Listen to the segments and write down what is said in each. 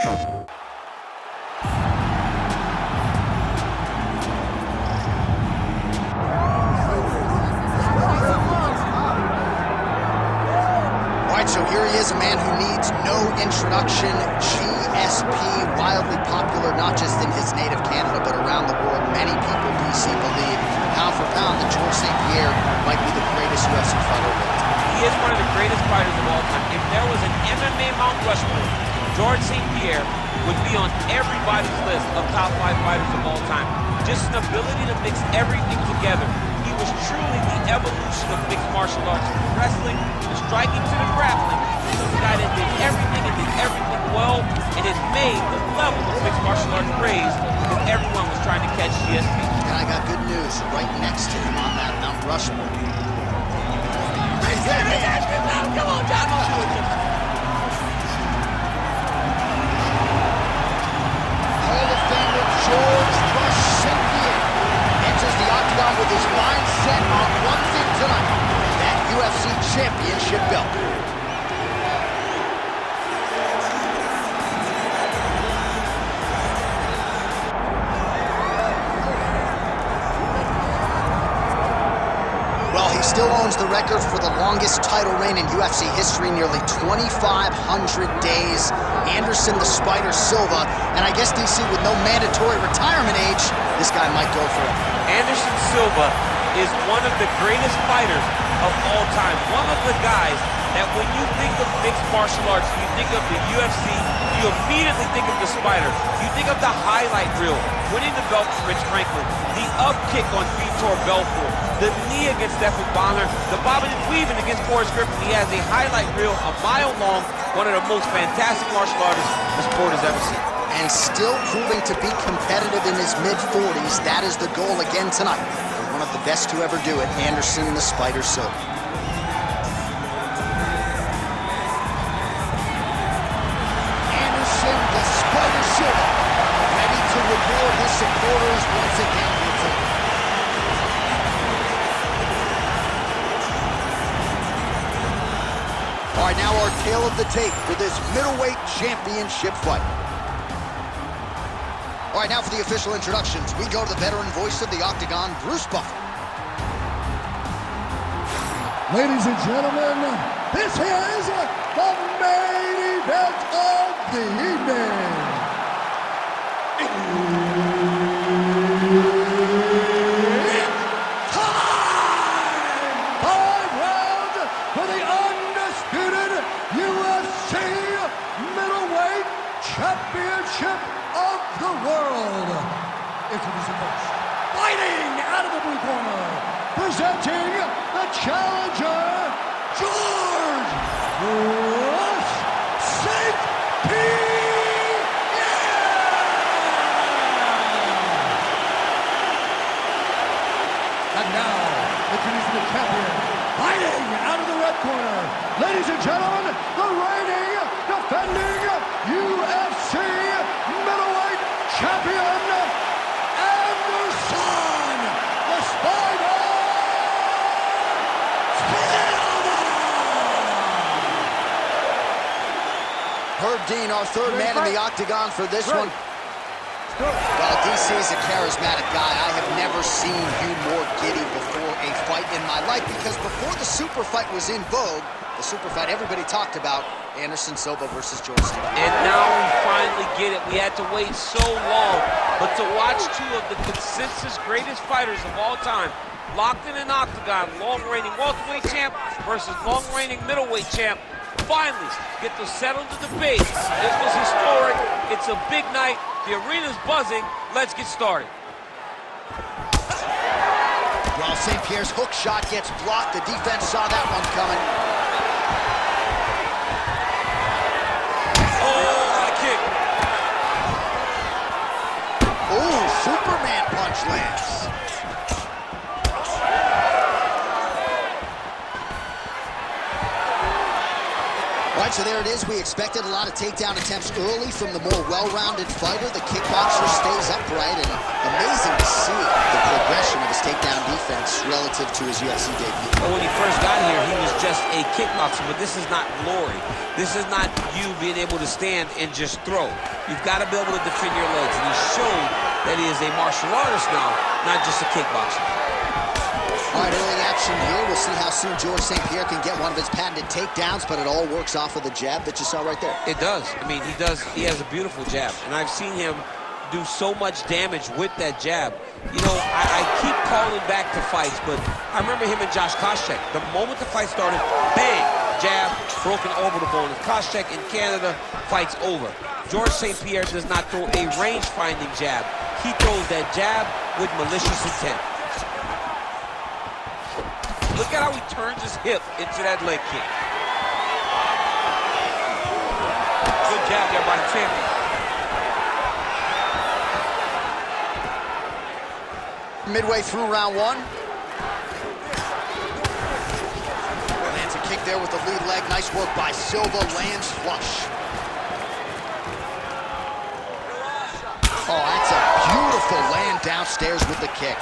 So here he is, a man who needs no introduction. GSP, wildly popular, not just in his native Canada, but around the world. Many people, DC, believe, pound for pound, that Georges St-Pierre might be the greatest UFC fighter of all time. He is one of the greatest fighters of all time. If there was an MMA Mount Rushmore, Georges St-Pierre would be on everybody's list of top 5 fighters of all time. Just an ability to mix everything together. He was truly the evolution of mixed martial arts, from wrestling, the striking to the grappling. He was a guy that did everything and did everything well, and it made the level of mixed martial arts raised because everyone was trying to catch GSP. And I got good news right next to him on that Mount Rushmore. Come on, John, I'll do it. Hall of Famer Georges St-Pierre enters the octagon with his mind set on one thing tonight, that UFC Championship belt. Well, he still owns the record for the longest title reign in UFC history, nearly 2,500 days. Anderson the Spider Silva, and I guess DC, with no mandatory retirement age, this guy might go forever. Anderson Silva is one of the greatest fighters of all time. One of the guys that when you think of mixed martial arts, you think of the UFC, you immediately think of the Spider. You think of the highlight reel, winning the belt from Rich Franklin, the up kick on Vitor Belfort, the knee against Stephen Bonner, the bobbing and weaving against Forrest Griffin. He has a highlight reel a mile long, one of the most fantastic martial artists the sport has ever seen. And still proving to be competitive in his mid-40s. That is the goal again tonight. One of the best to ever do it, Anderson the Spider Silva. Anderson the Spider Silva, ready to reward his supporters once again. All right, now our tale of the tape for this middleweight championship fight. All right, now for the official introductions, we go to the veteran voice of the Octagon, Bruce Buffer. Ladies and gentlemen, this is the main event of the evening. It's time! 5 rounds for the undisputed UFC Middleweight Championship of the world. Introducing first, fighting out of the blue corner, presenting the challenger, Georges St-Pierre. And now, introducing the champion, fighting out of the red corner, ladies and gentlemen, the reigning, defending UFC Middleweight Champion, Anderson the Spider Silva. Herb Dean, our third man in the octagon for this one. Well, DC's a charismatic guy. I have never seen you more giddy before a fight in my life, because before the super fight was in vogue, the super fight everybody talked about, Anderson Silva versus Georges St-Pierre. And now we finally get it. We had to wait so long, but to watch two of the consensus greatest fighters of all time locked in an octagon, long-reigning welterweight champ versus long-reigning middleweight champ, finally get to settle the debate. This was historic. It's a big night. The arena's buzzing. Let's get started. Well, St-Pierre's hook shot gets blocked. The defense saw that one coming. Superman punch lands. All right, so there it is. We expected a lot of takedown attempts early from the more well-rounded fighter. The kickboxer stays upright, and amazing to see the progression of his takedown defense relative to his UFC debut. Well, when he first got here, he was just a kickboxer, but this is not glory. This is not you being able to stand and just throw. You've got to be able to defend your legs, and he showed that he is a martial artist now, not just a kickboxer. All right, early action here. We'll see how soon George St. Pierre can get one of his patented takedowns, but it all works off of the jab that you saw right there. It does. I mean, he does. He has a beautiful jab, and I've seen him do so much damage with that jab. You know, I keep calling back to fights, but I remember him and Josh Koscheck. The moment the fight started, bang, jab, broken orbital bone. Koscheck in Canada, fight's over. George St. Pierre does not throw a range-finding jab. He throws that jab with malicious intent. Look at how he turns his hip into that leg kick. Good jab there by the champion. Midway through round one. Lands a kick there with the lead leg. Nice work by Silva. Lands flush. Oh, that's a beautiful land downstairs with the kick.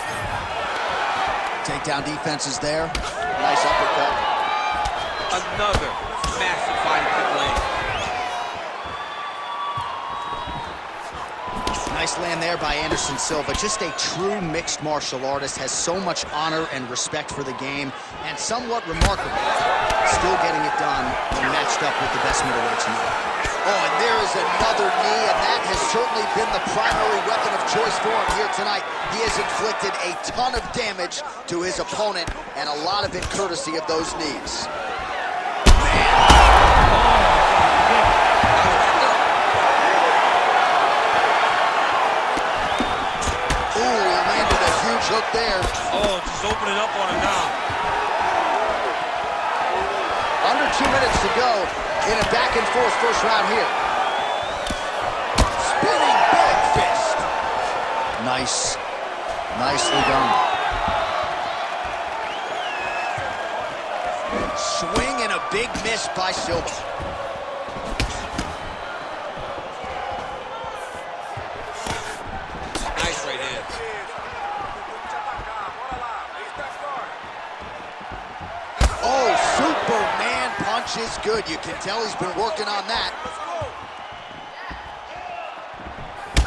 Takedown defense is there. Nice uppercut. Another massive body kick leg. Nice land there by Anderson Silva. Just a true mixed martial artist. Has so much honor and respect for the game, and somewhat remarkable. Still getting it done when matched up with the best middleweights in the world. Oh, and there is another knee, and that has certainly been the primary weapon of choice for him here tonight. He has inflicted a ton of damage to his opponent, and a lot of it courtesy of those knees. Ooh, he landed a huge hook there. Oh, just opening up on him now. Under 2 minutes to go in a back-and-forth first round here. Spinning big fist. Nice. Nicely done. Swing and a big miss by Silva. Nice right hand. Oh, Superman punch is good. You can tell he's been working on that.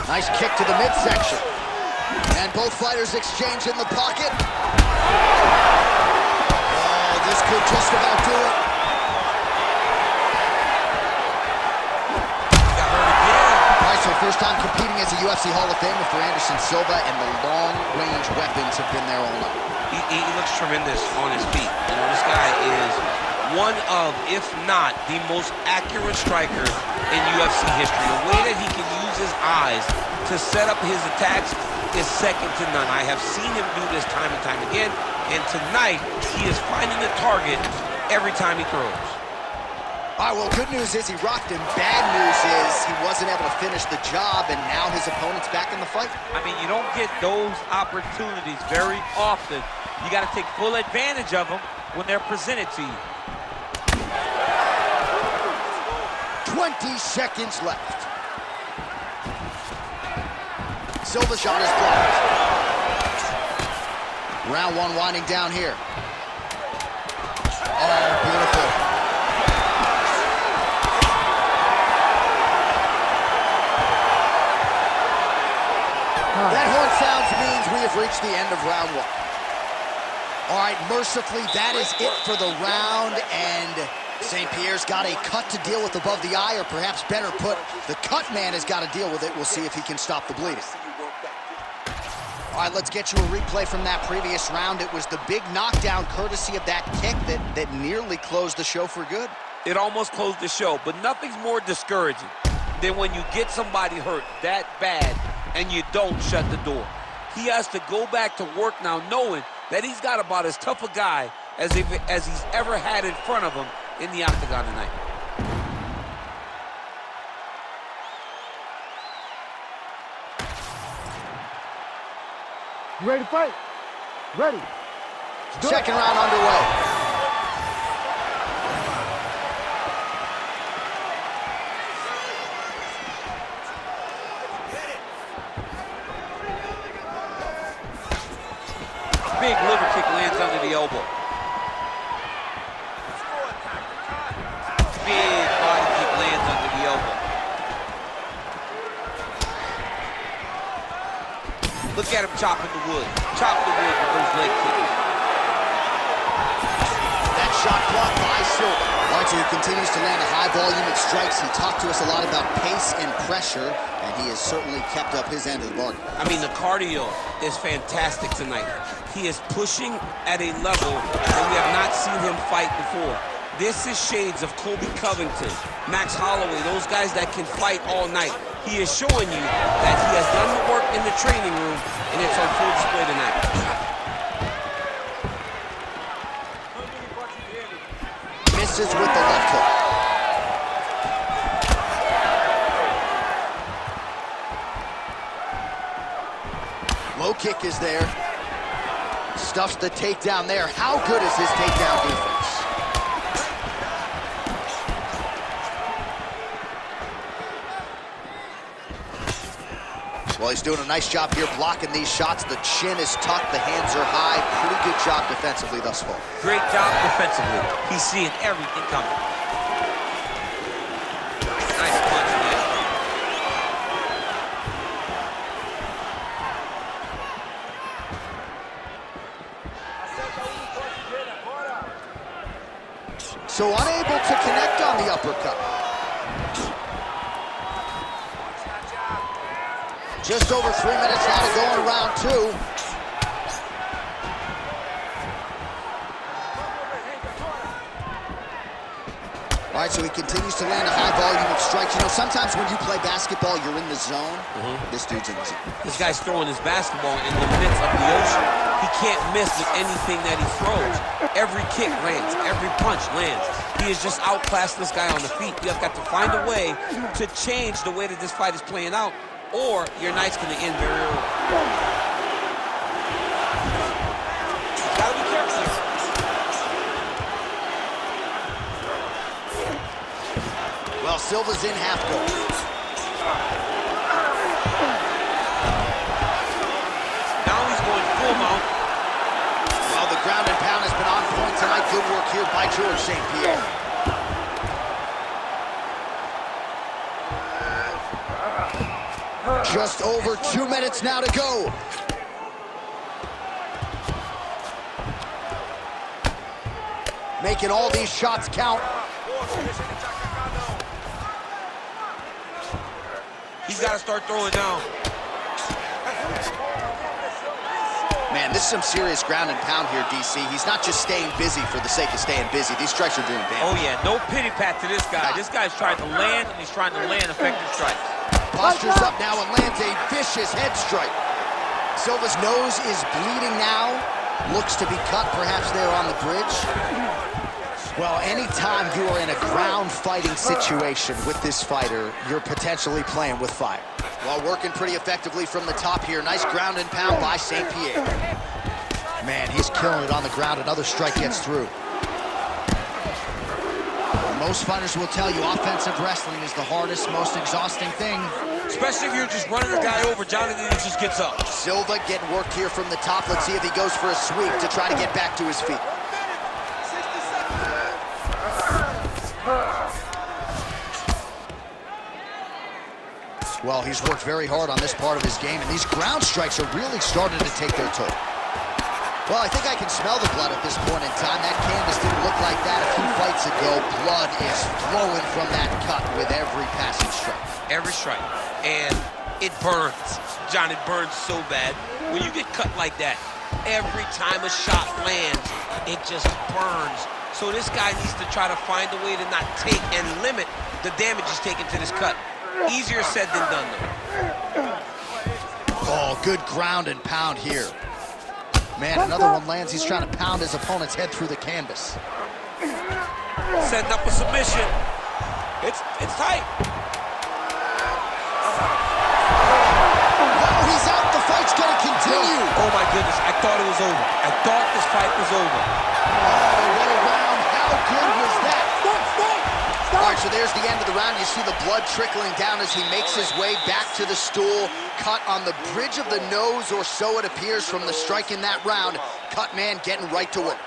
Nice kick to the midsection. And both fighters exchange in the pocket. Oh, this could just about do it. Got hurt again. All right, so first time competing as a UFC Hall of Famer for Anderson Silva, and the long-range weapons have been there all night. He looks tremendous on his feet. You know, this guy is one of, if not, the most accurate strikers in UFC history. The way that he can use his eyes to set up his attacks is second to none. I have seen him do this time and time again, and tonight he is finding the target every time he throws. All right, well, good news is he rocked him. Bad news is he wasn't able to finish the job, and now his opponent's back in the fight. I mean, you don't get those opportunities very often. You got to take full advantage of them when they're presented to you. 20 seconds left. Silva shot is blocked. Round one winding down here. Oh, beautiful. That horn sounds means we have reached the end of round one. All right, mercifully, that is it for the round, and St. Pierre's got a cut to deal with above the eye, or perhaps better put, the cut man has got to deal with it. We'll see if he can stop the bleeding. All right, let's get you a replay from that previous round. It was the big knockdown courtesy of that kick that nearly closed the show for good. It almost closed the show, but nothing's more discouraging than when you get somebody hurt that bad and you don't shut the door. He has to go back to work now knowing that he's got about as tough a guy as he's ever had in front of him in the octagon tonight. You ready to fight? Ready. Second round underway. elbow. Big body kick lands under the elbow. Look at him chopping the wood. Chopping the wood with those leg kicks. That shot blocked by Silva. All right, so he continues to land a high volume of strikes. He talked to us a lot about pace and pressure, and he has certainly kept up his end of the bargain. I mean, the cardio is fantastic tonight. He is pushing at a level that we have not seen him fight before. This is shades of Colby Covington, Max Holloway, those guys that can fight all night. He is showing you that he has done the work in the training room, and it's on full display tonight. Misses with the left hook. Low kick is there. Stuffs the takedown there. How good is his takedown defense? Well, he's doing a nice job here blocking these shots. The chin is tucked, the hands are high. Pretty good job defensively thus far. Great job defensively. He's seeing everything coming. Nice punch there. So unable to connect on the uppercut. Just over 3 minutes now to go in round 2. All right, so he continues to land a high volume of strikes. You know, sometimes when you play basketball, you're in the zone. This dude's in the zone. This guy's throwing his basketball in the midst of the ocean. He can't miss with anything that he throws. Every kick lands, every punch lands. He is just outclassed this guy on the feet. You have got to find a way to change the way that this fight is playing out, or your night's going to end very early. You gotta be careful. Well, Silva's in half guard. Now he's going full mount. Well, the ground and pound has been on point tonight. Good work here by George St-Pierre. Just over 2 minutes now to go. Making all these shots count. He's got to start throwing down. Man, this is some serious ground and pound here, DC. He's not just staying busy for the sake of staying busy. These strikes are doing damage. Oh, yeah, no pity pat to this guy. This guy's trying to land, and he's trying to land effective strikes. Postures up now and lands a vicious head strike. Silva's nose is bleeding now. Looks to be cut, perhaps there on the bridge. Well, anytime you are in a ground fighting situation with this fighter, you're potentially playing with fire. Well, working pretty effectively from the top here. Nice ground and pound by St-Pierre. Man, he's killing it on the ground. Another strike gets through. Most fighters will tell you offensive wrestling is the hardest, most exhausting thing. Especially if you're just running a guy over, Jonathan just gets up. Silva getting worked here from the top. Let's see if he goes for a sweep to try to get back to his feet. Well, he's worked very hard on this part of his game, and these ground strikes are really starting to take their toll. Well, I think I can smell the blood at this point in time. That canvas didn't look like that a few fights ago. Blood is flowing from that cut with every passing strike. Every strike. And it burns. John, it burns so bad. When you get cut like that, every time a shot lands, it just burns. So this guy needs to try to find a way to not take and limit the damage he's taking to this cut. Easier said than done, though. Oh, good ground and pound here. Man, another one lands. He's trying to pound his opponent's head through the canvas. Setting up a submission. It's tight. Oh, he's out. The fight's going to continue. Oh, my goodness. I thought it was over. I thought this fight was over. Oh, what a round. How good was that? All right, so there's the end of the round. You see the blood trickling down as he makes his way back to the stool. Cut on the bridge of the nose, or so it appears from the strike in that round. Cut man getting right to work.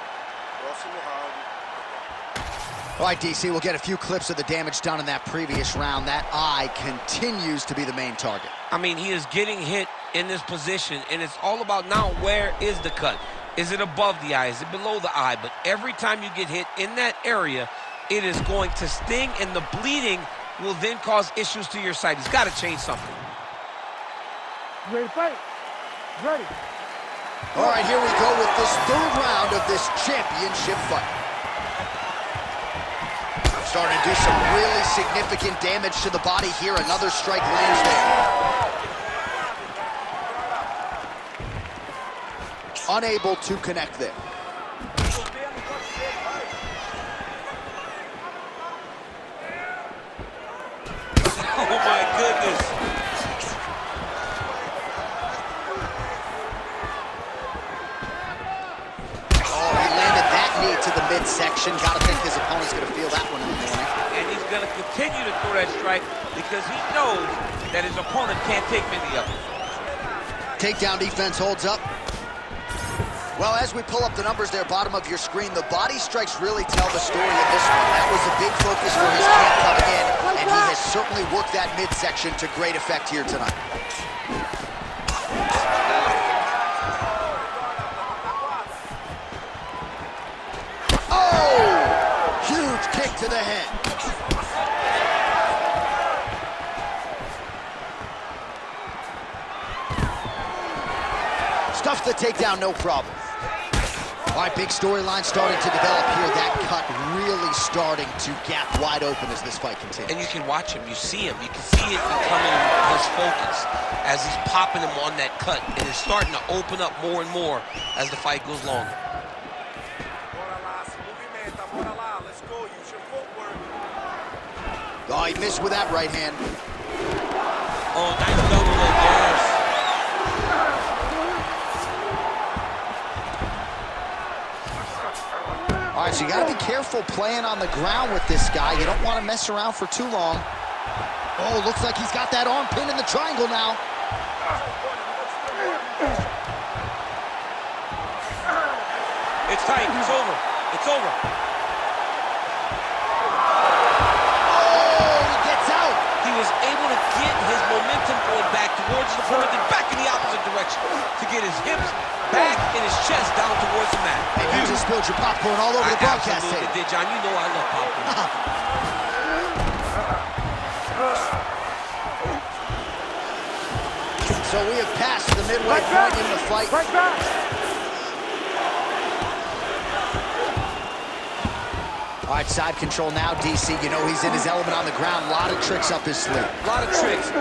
All right, DC, we'll get a few clips of the damage done in that previous round. That eye continues to be the main target. I mean, he is getting hit in this position, and it's all about now where is the cut? Is it above the eye? Is it below the eye? But every time you get hit in that area, it is going to sting, and the bleeding will then cause issues to your sight. He's got to change something. You ready to fight? Ready. All right, here we go with this third round of this championship fight. Starting to do some really significant damage to the body here. Another strike lands there. Unable to connect there. Oh my goodness. Oh, he landed that knee to the midsection. Gotta think his opponent's gonna feel that one in the morning. And he's gonna continue to throw that strike because he knows that his opponent can't take many of them. Takedown defense holds up. Well, as we pull up the numbers there, bottom of your screen, the body strikes really tell the story in this one. That was a big focus for his camp coming in, and he has certainly worked that midsection to great effect here tonight. Oh! Huge kick to the head. Stuffs the takedown, no problem. All right, big storyline starting to develop here. That cut really starting to gap wide open as this fight continues. And you can watch him, you see him, you can see it becoming his focus as he's popping him on that cut, and it's starting to open up more and more as the fight goes longer. Oh, he missed with that right hand. Oh, nice double leg, yes. All right, so you got to be careful playing on the ground with this guy. You don't want to mess around for too long. Oh, looks like he's got that arm pinned in the triangle now. It's tight, it's over, it's over. Oh, he gets out. He was able to get his momentum going back towards the opponent and back in the opposite direction to get his hips back and his chest down towards the mat. And you just spilled your popcorn all over the broadcast tape. I absolutely did, John. You know I love popcorn. So we have passed the midway point in the fight. Right back. All right, side control now, DC. You know he's in his element on the ground. A lot of tricks up his sleeve. A lot of tricks.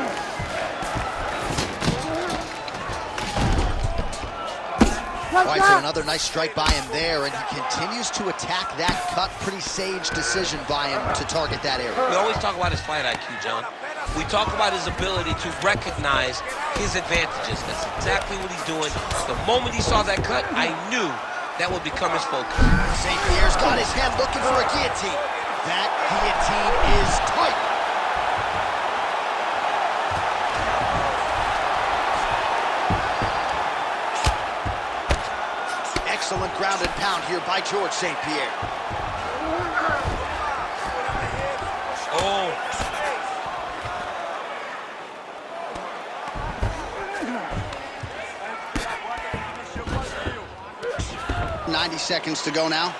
All right, so another nice strike by him there, and he continues to attack that cut. Pretty sage decision by him to target that area. We always talk about his fight IQ, John. We talk about his ability to recognize his advantages. That's exactly what he's doing. The moment he saw that cut, I knew that would become his focus. ST-PIERRE's got his hand looking for a guillotine. That guillotine is tight. Excellent ground and pound here by George St-Pierre. Oh. 90 seconds to go now.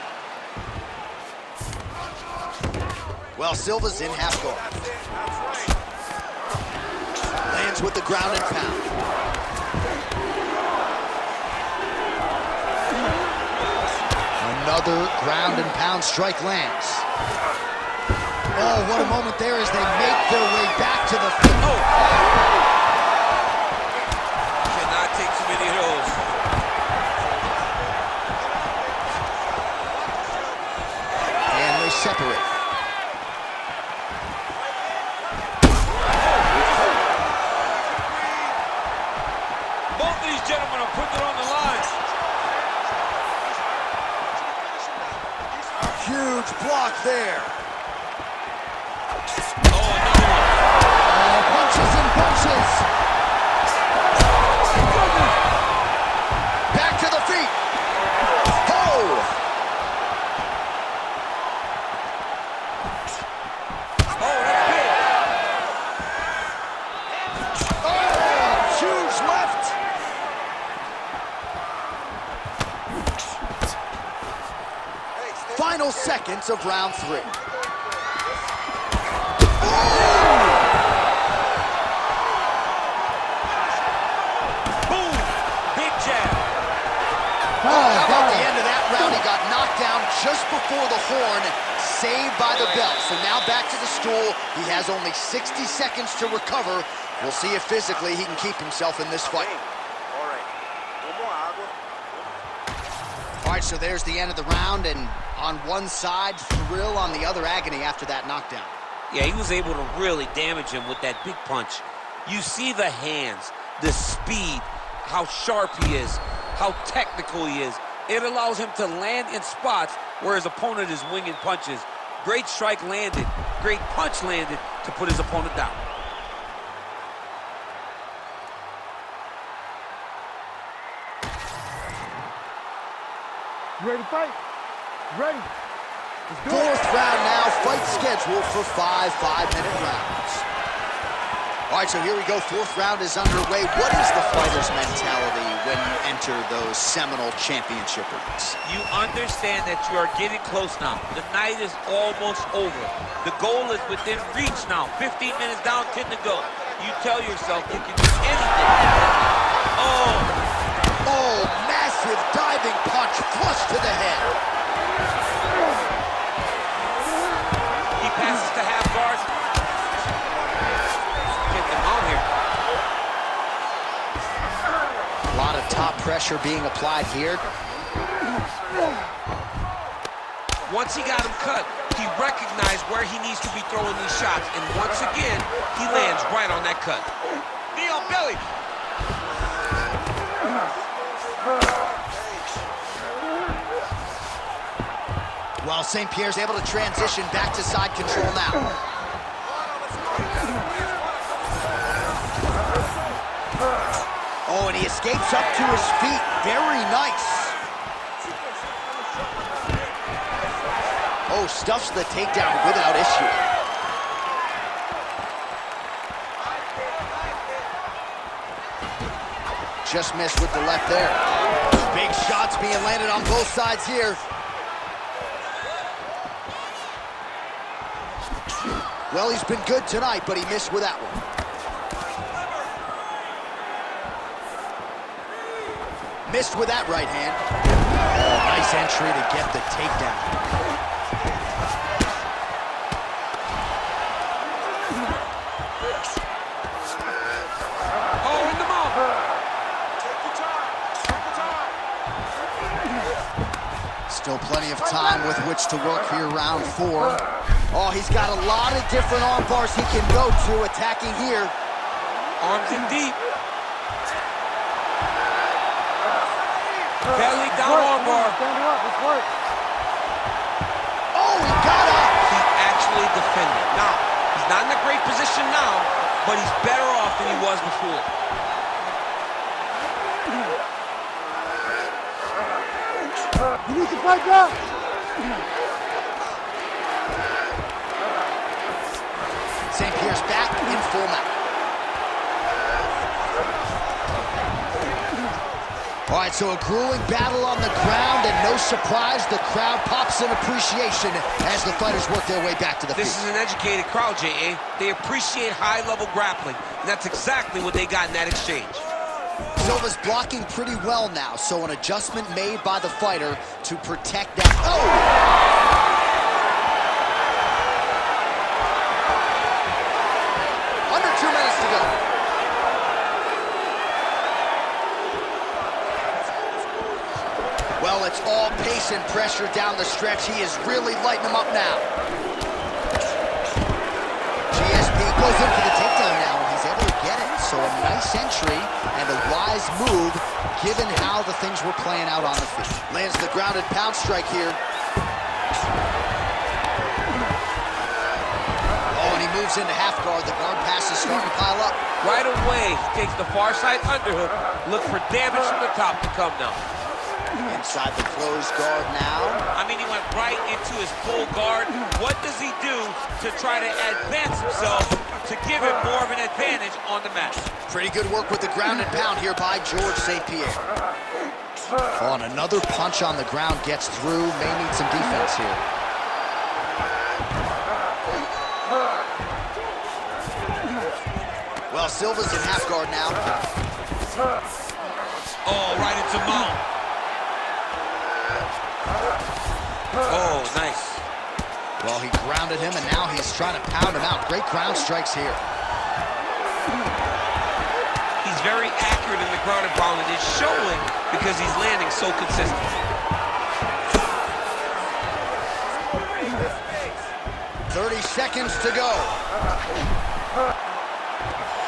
Well, Silva's in half guard. Lands with the ground and pound. Another ground and pound strike lands. Oh, what a moment there as they make their way back to the field. Oh! Cannot take too many of those. And they separate. Both of these gentlemen are putting it on the line. Huge block there. Oh, another one. Oh, final seconds of round 3. Boom! Big jab. How about the end of that round? He got knocked down just before the horn, saved by the bell. So now back to the stool. He has only 60 seconds to recover. We'll see if physically he can keep himself in this fight. All right, so there's the end of the round, and on one side, thrill, on the other, agony after that knockdown. Yeah, he was able to really damage him with that big punch. You see the hands, the speed, how sharp he is, how technical he is. It allows him to land in spots where his opponent is winging punches. Great strike landed, great punch landed to put his opponent down. You ready to fight? Ready. Let's do it. Fourth round now, fight scheduled for 5 5-minute rounds. All right, so here we go. Fourth round is underway. What is the fighter's mentality when you enter those seminal championship rings? You understand that you are getting close now. The night is almost over. The goal is within reach now. 15 minutes down, 10 to go. You tell yourself you can do anything. Oh, massive diving punch, flush to the head. He passes to half guard. Get them out here. A lot of top pressure being applied here. Once he got him cut, he recognized where he needs to be throwing these shots, and once again, he lands right on that cut. Knee on belly. Well, St-Pierre's able to transition back to side control now. Oh, and he escapes up to his feet. Very nice. Oh, stuffs the takedown without issue. Just missed with the left there. Big shots being landed on both sides here. Well, he's been good tonight, but he missed with that one. Missed with that right hand. Oh, nice entry to get the takedown. Oh, in the mouth. Still plenty of time with which to work here, round 4. Oh, he's got a lot of different arm bars he can go to, attacking here. Arms in deep. Belly down arm bar. Stand up. Let's work. Oh, he got up. He actually defended. Now, he's not in a great position now, but he's better off than he was before. You need to fight back. St-Pierre's back in full mount. All right, so a grueling battle on the ground, and no surprise, the crowd pops in appreciation as the fighters work their way back to the This feet. is an educated crowd, J.A. They appreciate high-level grappling, and that's exactly what they got in that exchange. Silva's blocking pretty well now, so an adjustment made by the fighter to protect that. Oh! Under 2 minutes to go. Well, it's all pace and pressure down the stretch. He is really lighting them up now. GSP goes in for the takedown now, and he's able to get it. So a nice entry and a wise move, given how the things were playing out on the feet. Lands the grounded pound strike here. Oh, and he moves into half guard. The guard pass is starting to pile up. Right away, he takes the far side underhook. Look for damage from the top to come now. Inside the closed guard now. I mean, he went right into his full guard. What does he do to try to advance himself to give him more of an advantage on the mat? Pretty good work with the ground and pound here by George St-Pierre. Oh, and another punch on the ground gets through. May need some defense here. Well, Silva's in half guard now. Oh, right into mount. Oh, nice. Well, he grounded him, and now he's trying to pound him out. Great ground strikes here. He's very accurate in the ground and pound, and it's showing because he's landing so consistent. 30 seconds to go.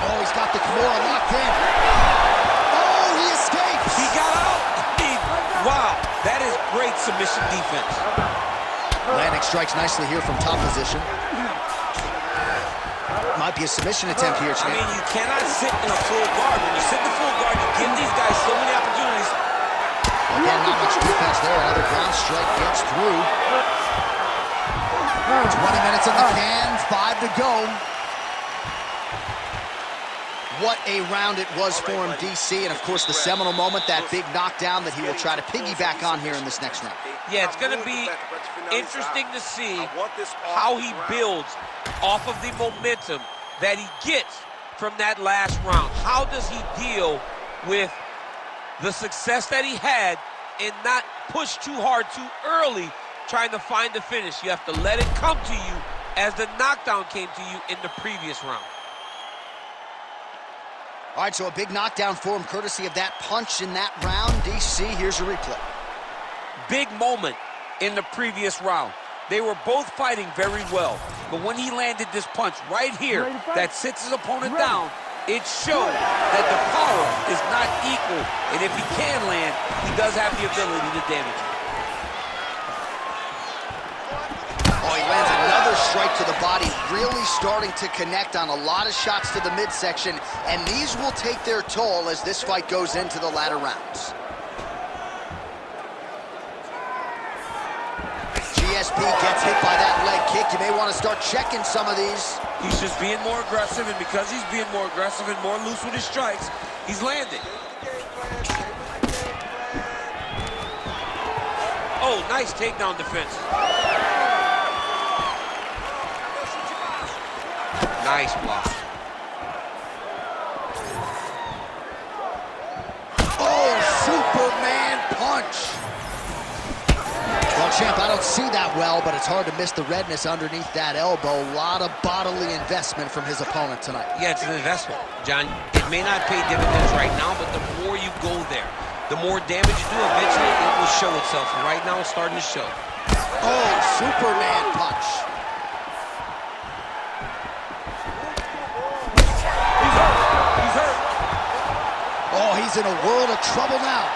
Oh, he's got the Kimura locked in. Oh, he escapes. He got out. Wow, that is great submission defense. Landing strikes nicely here from top position. Might be a submission attempt here, champ. I mean, you cannot sit in a full guard. When you sit in the full guard, you give these guys so many opportunities. Again, not much defense there. Another ground strike gets through. 20 minutes in the can, 5 to go. What a round it was for him, DC, and of course the seminal moment, that big knockdown that he will try to piggyback on here in this next round. Yeah, it's going to be interesting to see how he builds off of the momentum that he gets from that last round. How does he deal with the success that he had and not push too hard too early trying to find the finish? You have to let it come to you as the knockdown came to you in the previous round. All right, so a big knockdown for him, courtesy of that punch in that round. DC, here's a replay. Big moment in the previous round. They were both fighting very well, but when he landed this punch right here that sits his opponent down, it showed that the power is not equal, and if he can land, he does have the ability to damage him. Oh, he lands another strike to the body, really starting to connect on a lot of shots to the midsection, and these will take their toll as this fight goes into the latter rounds. GSP gets hit by that leg kick. You may want to start checking some of these. He's just being more aggressive, and because he's being more aggressive and more loose with his strikes, he's landing. Oh, nice takedown defense. Nice block. Oh, Superman punch. Well, champ, I don't see that well, but it's hard to miss the redness underneath that elbow. A lot of bodily investment from his opponent tonight. Yeah, it's an investment, John. It may not pay dividends right now, but the more you go there, the more damage you do, eventually it will show itself. And right now it's starting to show. Oh, Superman punch. Oh, he's in a world of trouble now.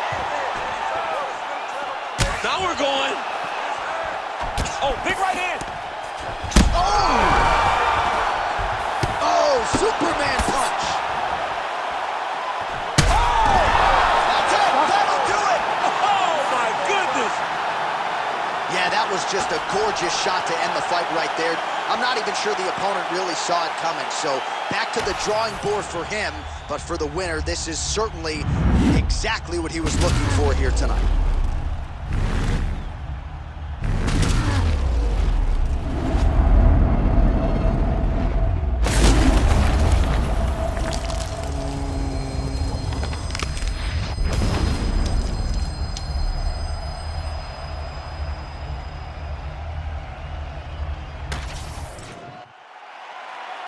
Now we're going. Oh, big right hand. Oh! Oh, Superman punch. Oh! That's it. That'll do it. Oh, my goodness. Yeah, that was just a gorgeous shot to end the fight right there. I'm not even sure the opponent really saw it coming. So back to the drawing board for him. But for the winner, this is certainly exactly what he was looking for here tonight.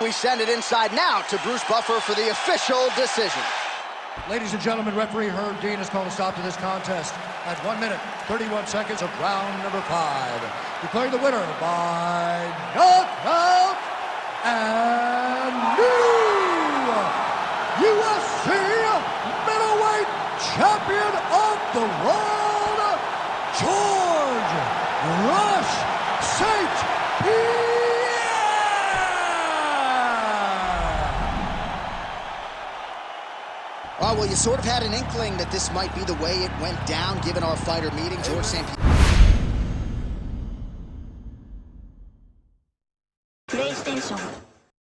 We send it inside now to Bruce Buffer for the official decision. Ladies and gentlemen, referee Herb Dean has called a stop to this contest at 1 minute, 31 seconds of round number 5. Declaring the winner by knockout and new UFC Middleweight Champion of the world, George Rush St-Pierre. Well, you sort of had an inkling that this might be the way it went down, given our fighter meeting, George St. Pierre.